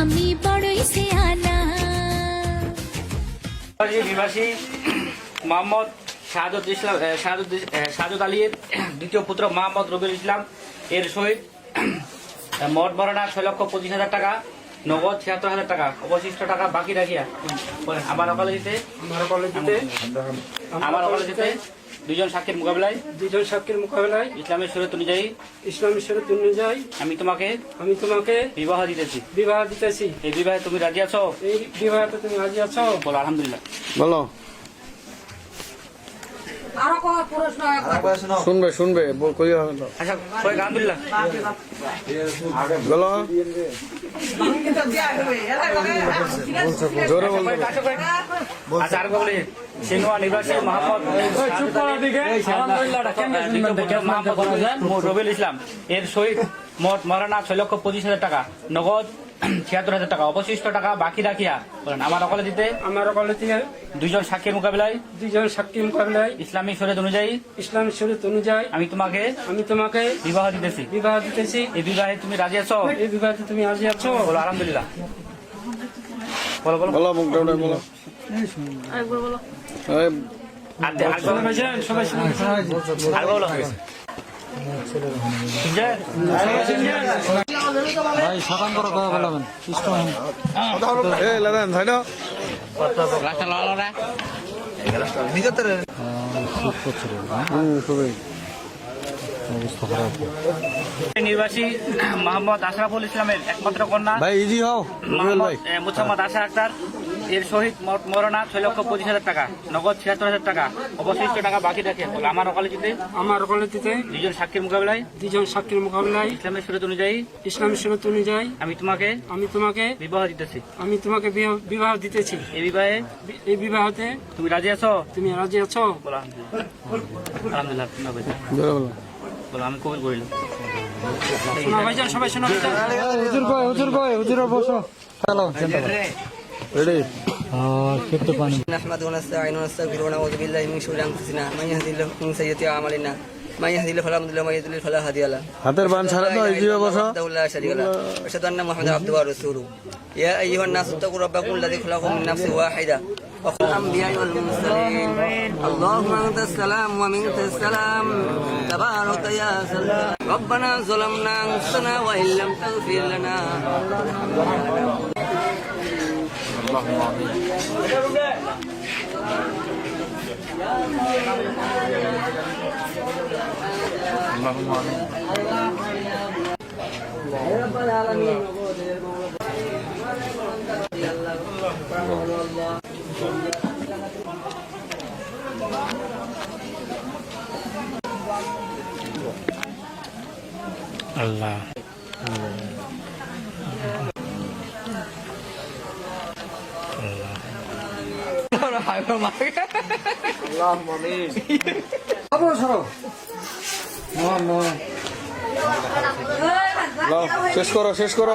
আমি বড়ই সিয়ানা। নিবাসী মোহাম্মদ শাহাদত আলীর দ্বিতীয় পুত্র মোহাম্মদ রবিউল ইসলাম এর সহিত মোট ভরণা 6,25,000 টাকা, নগদ 76,000 টাকা, অবশিষ্ট টাকা বাকি রাখিয়া আমার অকালে দিতে দুজন সাক্ষীর মোকাবেলায় ইসলামের শরীয়ত অনুযায়ী আমি তোমাকে বিবাহ দিতেছি। এই বিবাহে তুমি রাজি আছো? বলো আলহামদুলিল্লাহ। বলো। শুনবে আচ্ছা সবাই আলহামদুলিল্লাহ বলো। জোরে বলতে আচ্ছা আর বলি সিনোয়া নিবাসী মোহাম্মদ রবিউল ইসলাম এর সহিত মোট মরানা 6,25,000 টাকা, নগদ 76,000 টাকা, অবশিষ্ট টাকা বাকি রাখিয়া বলেন আমার অকালে দিতে দুইজন সাক্ষীর মোকাবিলায় ইসলামী শরীয়ত অনুযায়ী আমি তোমাকে বিবাহ দিতেছি। এই বিবাহে তুমি রাজি আছো? বলো আলহামদুলিল্লাহ। বলো বলো। ভাই সাকান করে কথা বলবেন সিস্টেম নির্বাসী মোহাম্মদ আশরাফুল ইসলামের একমাত্র কন্যা ভাই ইজি হও মোহাম্মদ আশা আক্তার এর সহিত মোট মরণা 6,25,000 টাকা, নগদ 76,000 টাকা, অবশিষ্ট টাকা বাকি রাখে আমার অকালে দিতে দুজন সাক্ষীর মোকাবিলায় ইসলামের শরীয়ত অনুযায়ী আমি তোমাকে বিবাহ দিতেছি। এই বিবাহতে তুমি রাজি আছো? বলো আলহামদুলিল্লাহ। বলো আমি কবুল করিলাম। সবাই শোনা হুজুর বসো হ্যালো রেডি খেতে পানি نحمده ونستعينه ونستغفره ونعوذ بالله من شرور انفسنا من يهده الله من سيئات اعمالنا من يهده الله فلا مضل له ومن يضلل فلا هادي له হাতের বান ছাড়া তো ইজি বসো وحده لا شريك له واشهد ان محمدا عبده ورسوله يا ايها الناس اتقوا ربكم الذي خلقكم من نفس واحده وخلق الانبياء والمرسلين اللهم انت السلام ومنك السلام تبارك يا سلام ربنا ظلمنا انفسنا وان لم تغفر لنا اللهم آمين اللهم آمين يا رب العالمين আল্লাহ শেষ করো